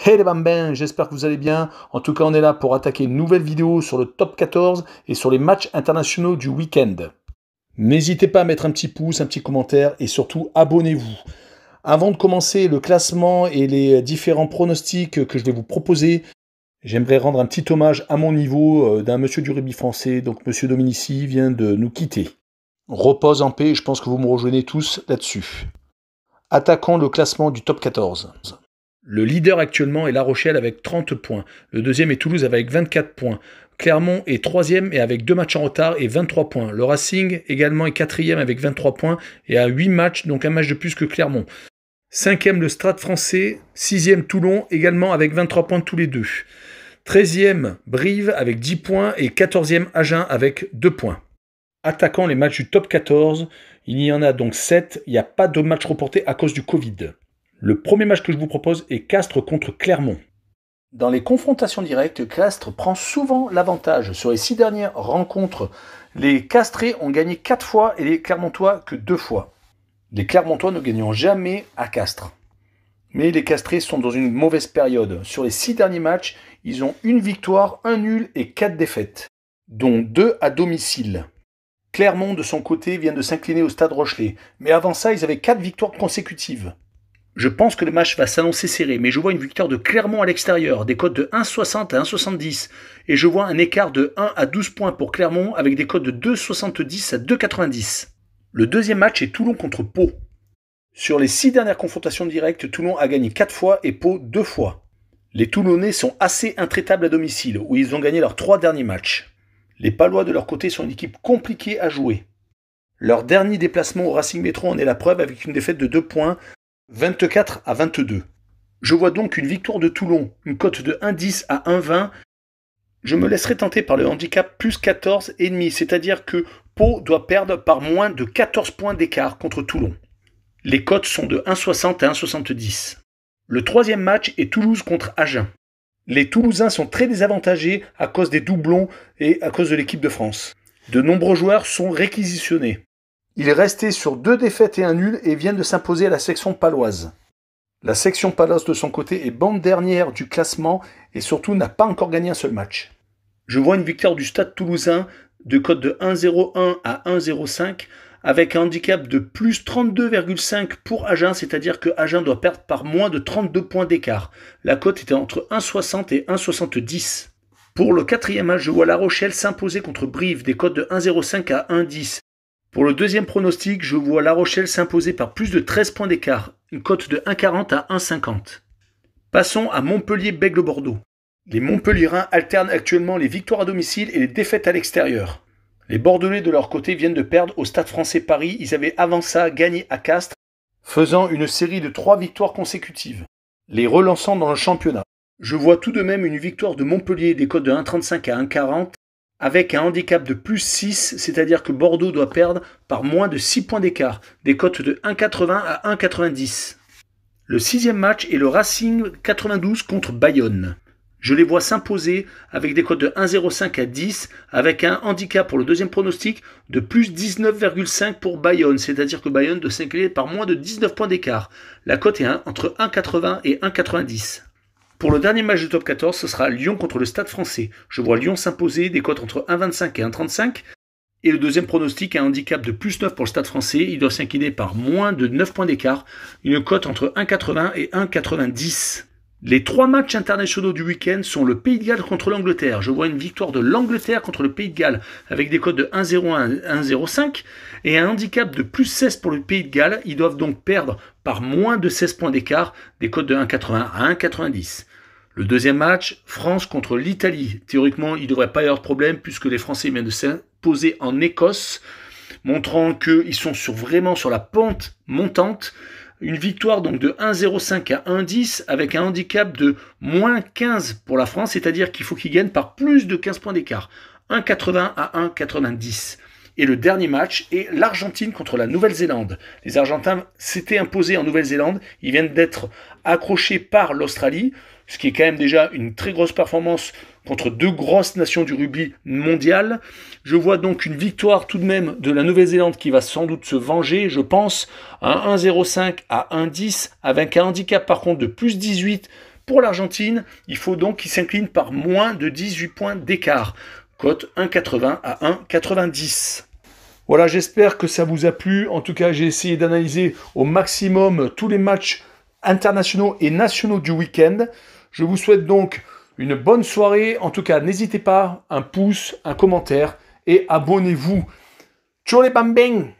Hey les bambins, j'espère que vous allez bien. En tout cas, on est là pour attaquer une nouvelle vidéo sur le top 14 et sur les matchs internationaux du week-end. N'hésitez pas à mettre un petit pouce, un petit commentaire et surtout abonnez-vous. Avant de commencer le classement et les différents pronostics que je vais vous proposer, j'aimerais rendre un petit hommage à mon niveau d'un monsieur du rugby français. Donc monsieur Dominici vient de nous quitter. Repose en paix, je pense que vous me rejoignez tous là-dessus. Attaquons le classement du top 14. Le leader actuellement est La Rochelle avec 30 points. Le deuxième est Toulouse avec 24 points. Clermont est troisième et avec 2 matchs en retard et 23 points. Le Racing également est quatrième avec 23 points et a 8 matchs, donc un match de plus que Clermont. Cinquième le Stade français, sixième Toulon également avec 23 points tous les deux. 13e Brive avec 10 points et 14e Agen avec 2 points. Attaquant les matchs du top 14, il y en a donc 7, il n'y a pas de match reporté à cause du Covid. Le premier match que je vous propose est Castres contre Clermont. Dans les confrontations directes, Castres prend souvent l'avantage. Sur les 6 dernières rencontres, les Castrés ont gagné 4 fois et les Clermontois que 2 fois. Les Clermontois ne gagnant jamais à Castres. Mais les Castrés sont dans une mauvaise période. Sur les 6 derniers matchs, ils ont 1 victoire, 1 nul et 4 défaites, dont 2 à domicile. Clermont, de son côté, vient de s'incliner au Stade Rochelet. Mais avant ça, ils avaient 4 victoires consécutives. Je pense que le match va s'annoncer serré, mais je vois une victoire de Clermont à l'extérieur, des cotes de 1,60 à 1,70. Et je vois un écart de 1 à 12 points pour Clermont avec des cotes de 2,70 à 2,90. Le deuxième match est Toulon contre Pau. Sur les 6 dernières confrontations directes, Toulon a gagné 4 fois et Pau 2 fois. Les Toulonnais sont assez intraitables à domicile, où ils ont gagné leurs 3 derniers matchs. Les Palois de leur côté sont une équipe compliquée à jouer. Leur dernier déplacement au Racing Métro en est la preuve avec une défaite de 2 points, 24 à 22. Je vois donc une victoire de Toulon, une cote de 1,10 à 1,20. Je me laisserai tenter par le handicap plus 14,5, c'est-à-dire que Pau doit perdre par moins de 14 points d'écart contre Toulon. Les cotes sont de 1,60 à 1,70. Le troisième match est Toulouse contre Agen. Les Toulousains sont très désavantagés à cause des doublons et à cause de l'équipe de France. De nombreux joueurs sont réquisitionnés. Il est resté sur 2 défaites et 1 nul et vient de s'imposer à la section paloise. La section paloise de son côté est bande dernière du classement et surtout n'a pas encore gagné un seul match. Je vois une victoire du Stade Toulousain de cote de 1,01 à 1,05 avec un handicap de plus 32,5 pour Agen, c'est-à-dire que Agen doit perdre par moins de 32 points d'écart. La cote était entre 1,60 et 1,70. Pour le quatrième match, je vois La Rochelle s'imposer contre Brive, des cotes de 1,05 à 1,10. Pour le deuxième pronostic, je vois La Rochelle s'imposer par plus de 13 points d'écart, une cote de 1,40 à 1,50. Passons à Montpellier-Bègles-Bordeaux. Les Montpelliérains alternent actuellement les victoires à domicile et les défaites à l'extérieur. Les Bordelais de leur côté viennent de perdre au Stade français Paris, ils avaient avant ça gagné à Castres, faisant une série de 3 victoires consécutives, les relançant dans le championnat. Je vois tout de même une victoire de Montpellier des cotes de 1,35 à 1,40, avec un handicap de plus 6, c'est-à-dire que Bordeaux doit perdre par moins de 6 points d'écart, des cotes de 1,80 à 1,90. Le sixième match est le Racing 92 contre Bayonne. Je les vois s'imposer avec des cotes de 1,05 à 10, avec un handicap pour le deuxième pronostic de plus 19,5 pour Bayonne, c'est-à-dire que Bayonne doit s'incliner par moins de 19 points d'écart. La cote est entre 1,80 et 1,90. Pour le dernier match du top 14, ce sera Lyon contre le Stade français. Je vois Lyon s'imposer des cotes entre 1,25 et 1,35. Et le deuxième pronostic a un handicap de plus 9 pour le Stade français. Il doit s'incliner par moins de 9 points d'écart. Une cote entre 1,80 et 1,90. Les 3 matchs internationaux du week-end sont le Pays de Galles contre l'Angleterre. Je vois une victoire de l'Angleterre contre le Pays de Galles avec des cotes de 1,01 à 1,05 et un handicap de plus 16 pour le Pays de Galles. Ils doivent donc perdre par moins de 16 points d'écart, des cotes de 1,80 à 1,90. Le deuxième match, France contre l'Italie. Théoriquement, il ne devrait pas y avoir de problème puisque les Français viennent de s'imposer en Écosse, montrant qu'ils sont vraiment sur la pente montante. Une victoire donc de 1,05 à 1,10 avec un handicap de moins 15 pour la France, c'est-à-dire qu'il faut qu'ils gagnent par plus de 15 points d'écart. 1,80 à 1,90. Et le dernier match est l'Argentine contre la Nouvelle-Zélande. Les Argentins s'étaient imposés en Nouvelle-Zélande. Ils viennent d'être accrochés par l'Australie, ce qui est quand même déjà une très grosse performance contre 2 grosses nations du rugby mondial. Je vois donc une victoire tout de même de la Nouvelle-Zélande qui va sans doute se venger, je pense, à 1,05 à 1,10 avec un handicap par contre de plus 18 Pour l'Argentine, il faut donc qu'il s'incline par moins de 18 points d'écart. Cote 1,80 à 1,90. Voilà, j'espère que ça vous a plu. En tout cas, j'ai essayé d'analyser au maximum tous les matchs internationaux et nationaux du week-end. Je vous souhaite donc une bonne soirée. En tout cas, n'hésitez pas, un pouce, un commentaire et abonnez-vous. Ciao les bambins!